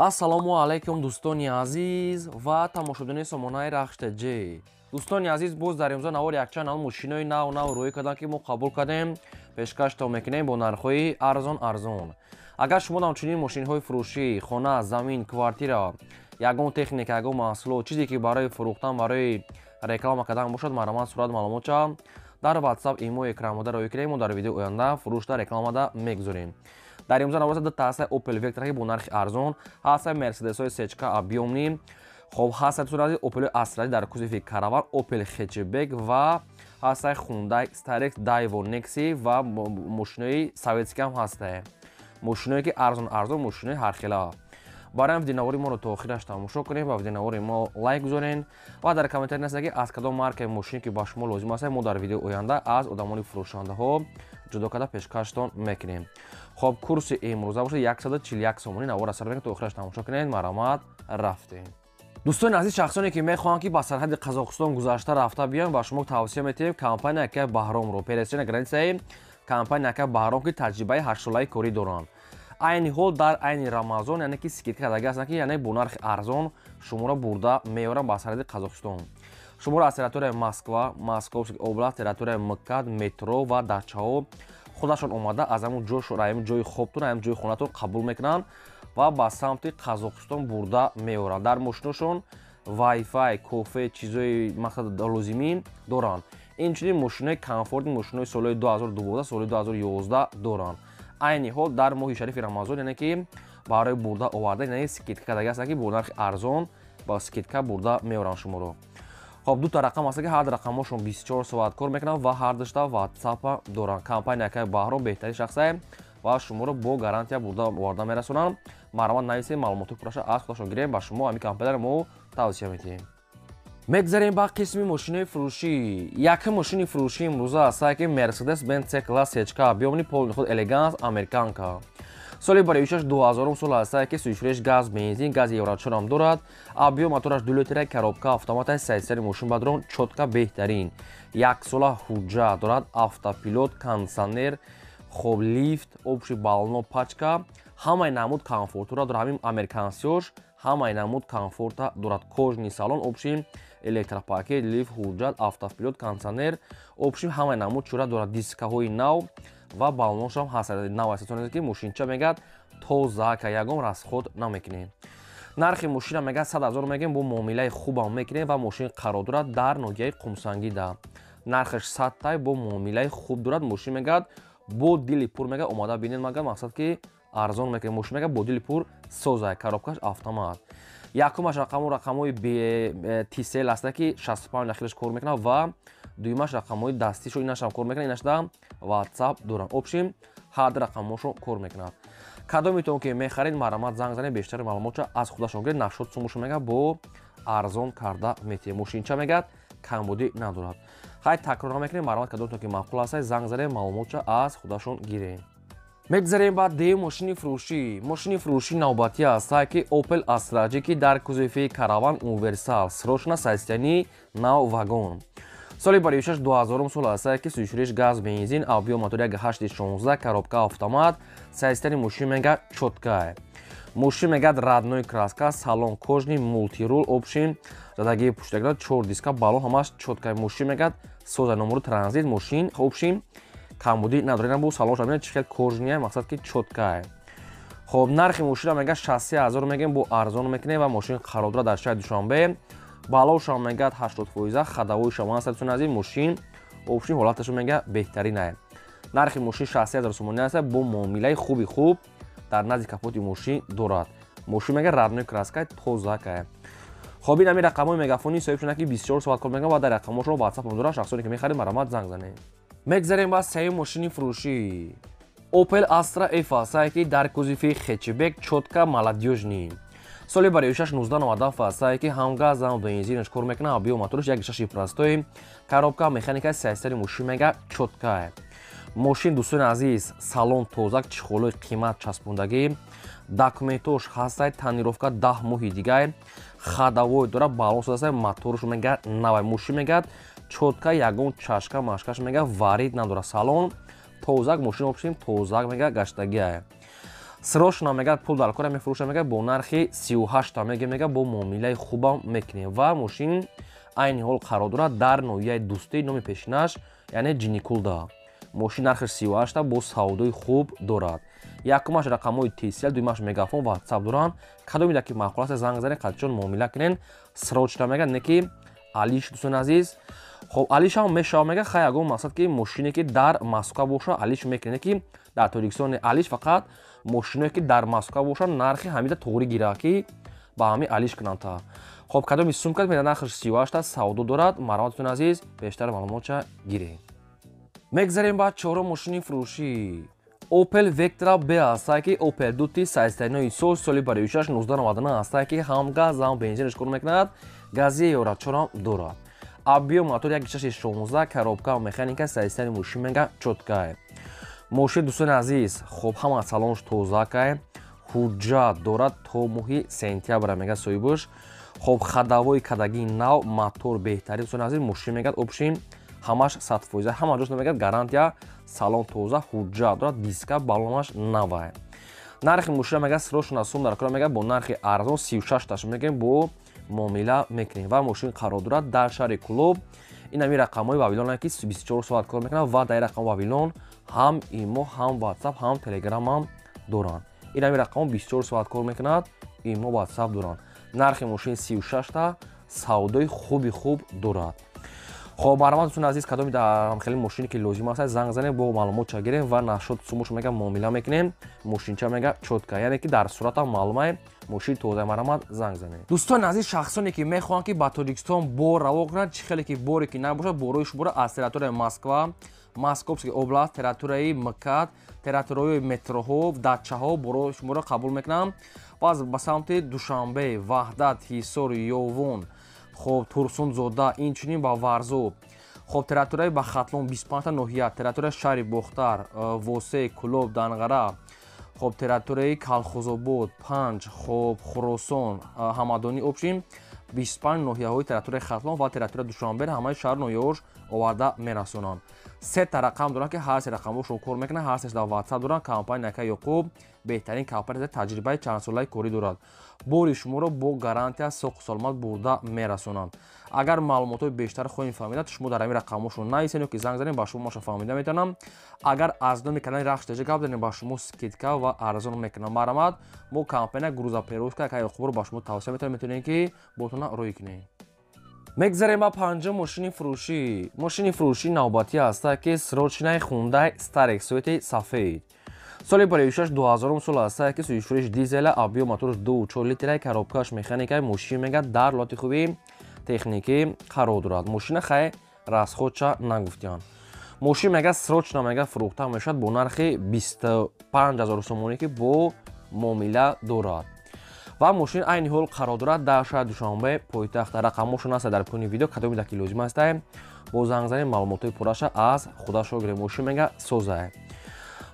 ассалому алайкум дӯстони азиз ва тамошобини сомонаи рахштаҷӣ. Дӯстони азиз, боз дар имрӯза навор якчанд мошинои нав рӯй карданд, ки мо қабул кардем, пешкашто мекунем бо нархҳои арзон. Агар шумо намчунин мошинҳои фурӯшӣ, хона, замин, квартира, ягон техника, ягон маҳсулот, чизе ки барои фурӯхтан, барои реклама кардан бошад, маромад сурат маълумота дар WhatsApp имо экранмода роё кунем. Мо дар видео оянда фурӯшда рекламада мегузорем. Дар имрӯза навор ду таъсаи Opel Vectra ки бо нархи арзон, ҳастаи Mercedes-ҳои сечка объёмни, хоб ҳастаи сурати Opel Astra дар кузови караван, Opel Hatchback ва ҳастаи Hyundai Starex, Daewoo Nexi ва мошинои советски ҳам ҳастаи. Мошиное ки арзон мошинаи ҳархела. Барои видеонавори моро то охираш тамошо кунем ва видеонавори мо лайк гузорен ва дар комментар нависед ки аз кадом маркаи мошине ки ба шумо лозим аст, мо дар видео оянда аз одамони фурӯшандаҳо ҷудо карда пешкаштон мекунем. Хоб, курси имрӯза бошад 141 сомонӣ. Навор аз сар мекунед, то охираш тамошо кунед. Маромад, рафтем. Дӯстони азиз, шахсоне ки мехоҳанд ки ба сарҳади Қазоқистон гузашта рафта биён, ба шумо тавсия метавонем компания Ка Баҳромро, пересчена границаи компания Ка Баҳром ки таҷрибаи 8 солаи корӣ доранд. Айни ҳол дар айни Рамазон, яъне ки скидка кардаги ҳастанд, ки яъне бо нархи арзон шуморо бурда меоранд ба сарҳади Қазоқистон. Шуморо аз территорияи Москва, Московский област, территорияи МКАД, метро ва дачаҳо худашон омада аз ҳамун ҷои хобтон, ҳамун ҷои хонатон қабул мекунанд ва ба самти Қазоқистон бурда меоранд. Дар мошиношон Wi-Fi, кофе, чизои мақсад лозимӣ доранд. Инчунин мошинаи комфортни мошинаи солҳои 2012, соли 2011 доранд. Айни ҳол дар моҳи шарифи Рамазон, яъне ки барои бурда овардан, яъне скидка кардаги ҳастанд, ки бо нархи арзон ба скидка бурда меоранд шуморо. Хоб, дута рақам аст ки ҳар ду рақамошон 24 соат кор мекунанд ва ҳар душта WhatsApp доранд. Компания Ка Баҳром беҳтарин шахсае ва шуморо бо гарантия бурда оварда мерасонанд. Маромад нависед, маълумоти пурраша аз худашон гирем, ба шумо ҳамин компания мо тавсия метиҳем. Мегзарем ба қисми мошинаи фурӯшӣ. Якум мошини фурӯшӣ имрӯза астае ки Mercedes-Benz C-Class сечка объёмни полни худ Elegance Американка. Соли бароишаш 2000 сол астае ки сӯишреш газ, бензин, гази Евро-4 ам дорад. Объём мотораш 2 литраи коробка автоматаи сайстари мошин бадрон чотка беҳтарин. 1 сола ҳуҷҷат дорад, автопилот, кондитсионер, хоб лифт, обши бално, пачка, ҳамаи намуд комфортура дорад. Ҳамин американсиёш ҳамаи намуд комфорта дорад. Кожни салон, обши электропакет, лифт, ҳуҷҷат, автопилот, кондитсионер, обши ҳамаи намуд чора дорад. Дискаҳои нав ва балношам ҳаст. Нав асосан ки мошинча мегӯяд тозака, ягон расход намекунем. Нархи мошина мегӯяд 100 000 мегӯем, бо муомилаи хубам мекунем ва мошин қарор дорад дар ноҳияи Қумсангида. Нархаш 100 тай бо муомилаи хуб дорад. Мошин мегӯяд бо дили пур, мегӯяд омада бинед, мегӯяд мақсад ки арзон мекунем. Мошин мегӯяд бо дили пур соза, коробкаш автомат. Якумаш рақамҳои TCL аста ки 65 дахилаш кор мекунад ва дуюмаш рақамҳои дастишо инашам кор мекунад. Инашда WhatsApp доранд. Обшим ҳар ду рақамошо кор мекунад. Кадометон ки мехаред, маромад занг занед, бештари маълумота аз худашон гиред. 90 сомошо мегӯяд бо арзон карда метиҳем. Мошинча мегӯяд камбудӣ надорад. Хай такрор намекунем. Маромад кадометон ки маъқул аст, занг занед, маълумота аз худашон гиред. Мегзарем ба дем мошини фурӯшӣ. Мошини фурӯшӣ навбатӣ астае ки Opel Astra ки дар кузови караван универсал, срочно состоянии нав вагон. Соли бароишаш 2000 сол астае ки сӯишреш газ, бензин, объём мотори 1.8-16, коробка автомат, состоянии мошин мегӯяд чотка. Мошин мегӯяд родной краска, салон кожни, мултирул, обшин задагии пуштагира, 4 диска, балон ҳамаш чотка. Мошин мегӯяд соза номери транзит, мошин обшин камбудӣ надорад. Бо салонша бинед чӣ хел кожния, мақсад ки чотка. Хоб, нархи мошина мегӯяд 63 000 мегӯем, бо арзон мекунем ва мошин қарор дорад дар шаҳри Душанбе. Балошам мегӯяд 80%, хадавоишам ҳаст. Аз ин мошин обшин ҳолаташо мегӯяд беҳтаринае. Нархи мошин 63 000 сомонӣ аст, бо муомилаи хуби хуб дар назди капоти мошин дорад. Мошин мегӯяд родной краска, тозака. Хоб, ин ҳамин рақамҳои мегафони соҳибшона ки 24 соат кор мекунад ва дар рақамошо WhatsApp дорад. Шахсоне ки мехаред, маромад занг занед. Мегзарем ба сеюм мошини фурӯшӣ. Opel Astra F астае ки дар кузови Hatchback чотка молодёжни. соли бароишаш 1997 астае ки ҳам газ, ҳам бензинаш кор мекунад. объём моториш 1.6 простой, коробка механикаи сайстари мошин мегӯяд чотка. Мошин, дӯстони азиз, салон тозак, чихолои қимат часпондагӣ, документош ҳастае, танировка 10 моҳи дигар, хадавой дорад, балон созастае, моторш мегӯяд навай. Мошин мегӯяд чотка, ягон чашка машкаш мегӯяд варид надорад. Салон тозак, мошин обшим тозак мегӯяд гаштагия. срочно мегӯяд пул дар кора мефурӯшад, мегӯяд бо нархи 38 та мегӯяд бо муомилаи хубам мекунем ва мошин айни ҳол қарор дорад дар ноҳияи Дӯстӣ, номи пешинаш яъне Ҷиникулда. мошин нархи 38 та бо савдои хуб дорад. якумаш рақамҳои TCL, дуюмаш Мегафон, WhatsApp доранд. кадомида ки маъқул аст занг занед, қадчон муомила кунед. срочно мегӯяд не ки Алиш дӯстони азиз. хоб Алишам мешава мегӯяд хай ягон мақсад ки мошине ки дар Москва боша Алиш мекунед, не ки дар Тоҷикистон Алиш, фақат мошиное ки дар Москва бошад нархи ҳамида тоғри гира ки ба ҳами Алиш кунанд та. хоб кадоми сумка меда нархи 38 та савдо дорад. марҳамат дӯстони азиз, бештар маълумотша гиред. мегзарем ба чорум мошини фурӯшӣ. Opel Vectra B ҳастае ки Opel Duty 16 сол, соли 46 1999 ҳастае ки ҳам газ, ҳам бензинаш кор мекунад. гази ёрачорам дорад. объем мотор 1.16, коробка механика 16 мошин мега чоткае. мошин дӯстони азиз, хоб ҳама салонш тозакае. ҳуҷҷат дорад то моҳи сентябр мега соҳибуш. хоб хадавои кадагии нав, мотор беҳтарин дӯстони азиз, мошин мегад опшин ҳамаш 100%, ҳама ҷош мегад гарантия, салон тоза, ҳуҷҷат дорад, диска балонаш навае. нархи мошина мегад срочно сум дар кора мегад бо нархи арзон 36 таш мегӯем бо муомила мекунем ва мошин қарор дорад дар шаҳри Кӯлоб. ин ҳами рақамҳои Вавилон ки 24 соат кор мекунад ва дар рақам Вавилон ҳам имо, ҳам WhatsApp, ҳам Telegram ҳам доранд. ин ҳами рақамҳо 24 соат кор мекунад, имо, WhatsApp доранд. нархи мошин 36 та савдои хуб дорад. хоб марҳамат дӯстони азиз, кадоми хеле мошине ки лозим аст занг занед, бо маълумотша гирем ва нашод сумош мега муомила мекунем. мошинча мега чотка, яъне ки дар сурата маълумае мошин тоза. марҳамат, занг занед. дӯстони азиз, шахсоне ки мехоҳанд ки ба Тоҷикистон бор раво кунанд, чӣ хеле ки боре ки набошад, борои шумора аз территорияи Москва, Московская област, территорияи МКАД, территорияи метроҳо, дачаҳо борои шумора қабул мекунам. баъз ба самти Душанбе, Ваҳдат, Ҳисор, Ёвон, хоб Турсунзода, инчунин ба Варзо, хоб территорияи ба Хатлон 25 та ноҳия, территорияи шаҳри Бохтар, Восе, Кӯлоб, Данғара, хоб территорияи Калхозобод, Панҷ, хоб Хуросон, Ҳамадонӣ, опшин 25 ноҳияҳои территорияи Хатлон ва территорияи Душанбе ҳамаи шаҳр ноҳияҳош оварда мерасонанд. се та рақам доранд ки ҳар се рақамҳошон кор мекунанд, ҳар сеш дар WhatsApp доранд. компания Нака Ёқуб беҳтарин компания, таҷрибаи чандсолаи корӣ дорад. бори шуморо бо гарантия соқу соломат бурда мерасонанд. агар маълумотҳои бештар хоҳем фаҳмида, шумо дар ҳамин рақамҳошон нависед, ё ки занг занед, ба шумо маша фаҳмида метавонам. агар аз номи канали Рахш ТЖ гап занед, ба шумо скидка ва арзон мекунам. марҳамат, мо компания грузоперевозка Нака Ёқубро ба шумо тавсия метавонем, метавонем ки ботона рӯй кунем. мегзарем ба панҷум мошини фурӯшӣ. мошини фурӯшӣ навбатӣ ҳастае ки срочнаи Hyundai Starex Soeti сафед. соли 2006 сол ҳастае ки сӯзишвориш дизеля, объем мотораш 2.4 литраи, коробкааш механикаи, мошин мегӯяд дар лоти хуби техникӣ қарор дорад. мошина хай расходша нагуфтиянд. мошин мегӯяд срочно мегӯяд фурӯхта мешавад бо нархи 25 000 сомонӣ ки бо муомила дорад. ва мошин айни ҳол қарор дорад дар шаҳри Душанбе, пойтахт. рақамҳошон аст дар поёни видео, кадомида ки лозим астае бо занг занед маълумотҳои пурраша аз худашо гирем. мошин мега созае.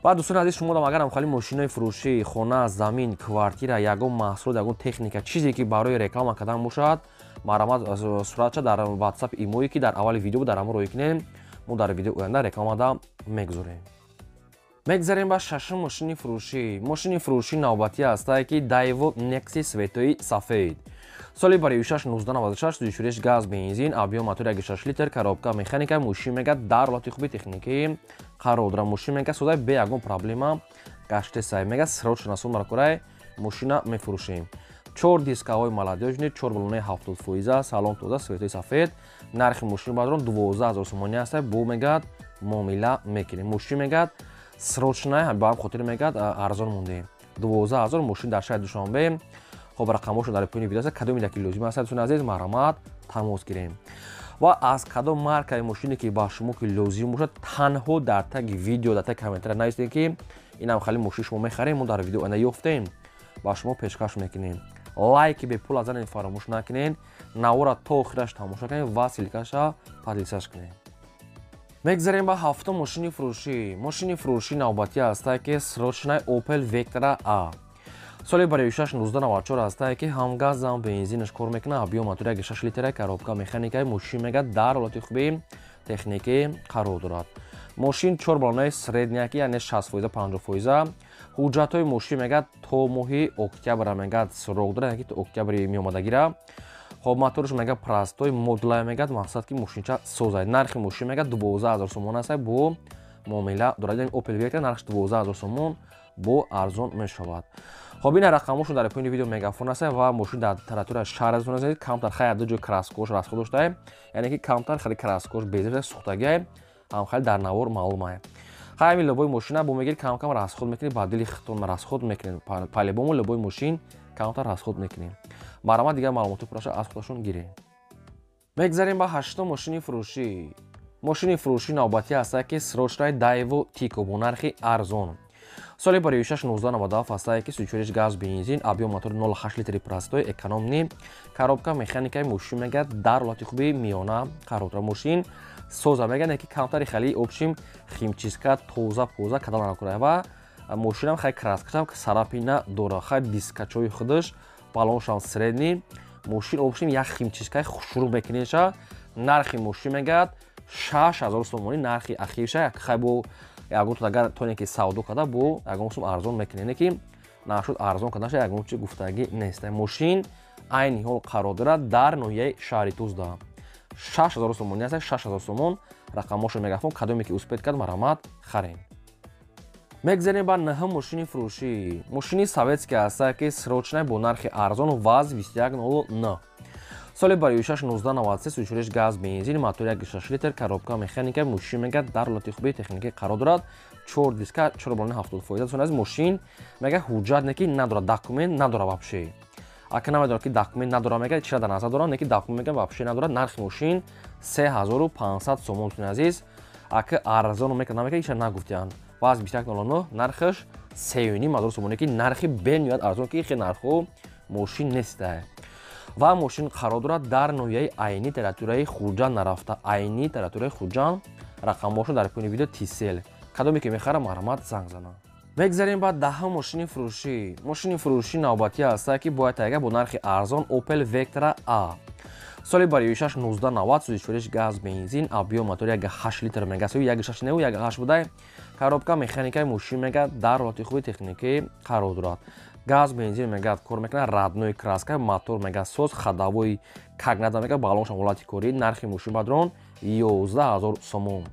ва дӯстони азиз, шумо агарам хали мошинои фурӯшӣ, хона, замин, квартира, ягон маҳсулот, ягон техника, чизе ки барои реклама кардан бошад, марҳамат, суратша дар WhatsApp имои ки дар аввали видео дар ҳамон рӯй кунем, мо дар видео оянда рекламада мегузорем. мегзарем ба шашум мошини фурӯшӣ. мошини фурӯшӣ навбатӣ ҳастае ки Daewoo Nexi светои сафед. соли 2006 1996 сӯзишвориш газ, бензин, объем мотори 1.6 литр, коробка механика, мошин мегӯяд дар лоти хуби техникӣ қарор дорад. мошин мегӯяд созай бе ягон проблема гаште сай. мегӯяд срочно сум дар кораи мошина мефурӯшем. 4 дискаҳои молодёжни, 4 балонаи 70%, салон тоза, светои сафед. нархи мошини бадрон 12 000 сомонӣ ҳастае, бо мегӯяд муомила мекунем. мошин мегӯяд срочна, ба ҳам хотир мегӯяд арзон мондаем. 12 000 мошин дар шаҳри Душанбе. хоб рақамҳошон дар поёни видео аст, кадомида ки лозим аст дӯстони азиз, марҳамат, тамос гирем. ва аз кадом маркаи мошине ки ба шумо ки лозим бошад, танҳо дар таги видео, дар таги комментария нависед ки инам хали мошини шумо мехарем, мо дар видео оянда ёфтем, ба шумо пешкаш мекунем. лайки бепул аз занед фаромӯш накунед, навора то охираш тамоша кунед ва силкаша подлисаш кунед. мегзарем ба ҳафтум мошини фурӯшӣ. мошини фурӯшӣ навбатӣ ҳастае ки срочнаи Opel Vectra A. соли 2006 1994 ҳастае ки ҳам газ, ҳам бензинаш кор мекунад, объем мотори 1.6 литраи, коробка механикаи, мошин мегӯяд дар лоти хуби техникӣ қарор дорад. мошин 4 балонаи средняки, яъне 60%, 50%, ҳуҷҷатҳои мошин мегӯяд то моҳи октябр мегӯяд срок дорад, яки то октябри меомада гира. Хоб моторш мегӯяд прастой модулай мегӯяд, мақсад ки мошинча созай. Нархи мошин мегӯяд 12 000 сомон аст, бо муомила дорад. Яъне Opel Vectra нархш 12 000 сомон бо арзон мешавад. Хоб ин рақамошон дар поини видео мегафон аст ва мошин дар таратура шаҳр аст. Камтар хай ду ҷо краскош расход доштае, яъне ки камтар хали краскош беза сухтагиае, ҳам хали дар навор маълумае. Хай ҳамин лобои мошина бо мегири кам-кам расход мекунӣ, ба дили хитон расход мекунӣ. По-любому лобои мошин камтар расход мекунӣ. Барома дигар маълумоти пурраша аз худашон гирӣ. Мегзарем ба 8-ум мошини фурӯшӣ. Мошини фурӯшӣ навбатӣ астае ки срочраи Daewoo Tico бо нархи арзон. Соли барои 6-1997 астае ки 34 газ бензин, объем мотори 0.8 литри простой, экономни, коробка механикаи мошин мегӯяд дар ҳолати хуби миёна қарор дорад. Мошин соза мегӯяд ки камтари хали обшим химчистка тоза кадан накунад ва мошинам хай краскашам сарапина дора, хай дискачои худаш балоншам средни. Мошин обшим як химчисткаи хушруб мекунеша. Нархи мошин мегӯяд 6000 сомонӣ, нархи ахирша хай бо ягон агар тоне ки савдо када бо ягон сум арзон мекунед, ки нашуд арзон кадаша ягон чи гуфтагӣ нест. Мошин айни ҳол қарор дорад дар ноҳияи шаҳри Тузда. 6000 сомон аст, 6000 сомон рақамошо мегафон. Кадоме ки успед кард марамат харем. Мегзарем ба 9-ум мошини фурӯшӣ. Мошини советский аст ки срочнай бо нархи арзон ВАЗ 2109. Соли барои 6-1993 34 газ бензин, мотори 1.6 литр, коробка механика, мошин мегӯяд дар ҳолати хуби техникӣ қарор дорад. 4 диска 4.70%. Сон аз мошин мегӯяд ҳуҷҷат не ки надорад, документ надорад вобше. Ака намедонад ки документ надорад мегӯяд чиро дар назар дорад, не ки документ мегӯяд вобше надорад. Нархи мошин 3500 сомон сон азиз. Ака арзон мекунад мегӯяд чиро нагуфтиянд. ВАЗ 2109 нархаш 3.5 сомон, ки нархи бенёяд арзон, ки хеле нархҳо мошин нестае. Ва мошин қарор дорад дар ноҳияи айни таратураи Хуҷанд нарафта. Айни таратураи Хуҷанд, рақамошон дар поини видео тисел. Кадоме ки мехара маромат занг зана. Мегзарем ба 10-ум мошини фурӯшӣ. Мошини фурӯшӣ навбатӣ аст ки бояд тайга бо нархи арзон Opel Vectra A. Соли барои 6-1990 34 газ бензин, объем мотори 1.8 литр мегӯяд, 1.6 не 1.8 будае. Коробка механикаи мошин мегӯяд дар ҳолати хуби техникӣ қарор дорад. Газ бензин мегӯяд кор мекунад, радной краска, мотор мегӯяд соз, ходовой кагнада мегӯяд, балоншам ҳолати корӣ. Нархи мошин бадрон 11000 сомон.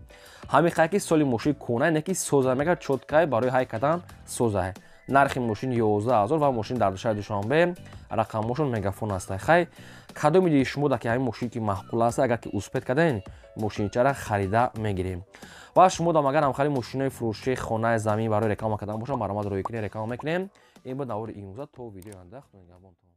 Ҳамин хай ки соли мошин кунай, не ки соза мегӯяд чоткай барои ҳай кадан созай. Нархи мошин 11000 ва мошин дар шаҳри Душанбе рақамошон мегафон аст. Хай кадоми диги шумо ки ҳамин мошин ки маъқул аст, агар ки успед кадаен мошинчара харида мегирем. ва шумо дам агар ҳамхари мошинои фурӯшии хонаи замин барои реклама кардан бошад, маромад рӯй кунед, реклама мекунем. Ин буд навори имрӯза. То видеои оянда, худо нигаҳбонтон.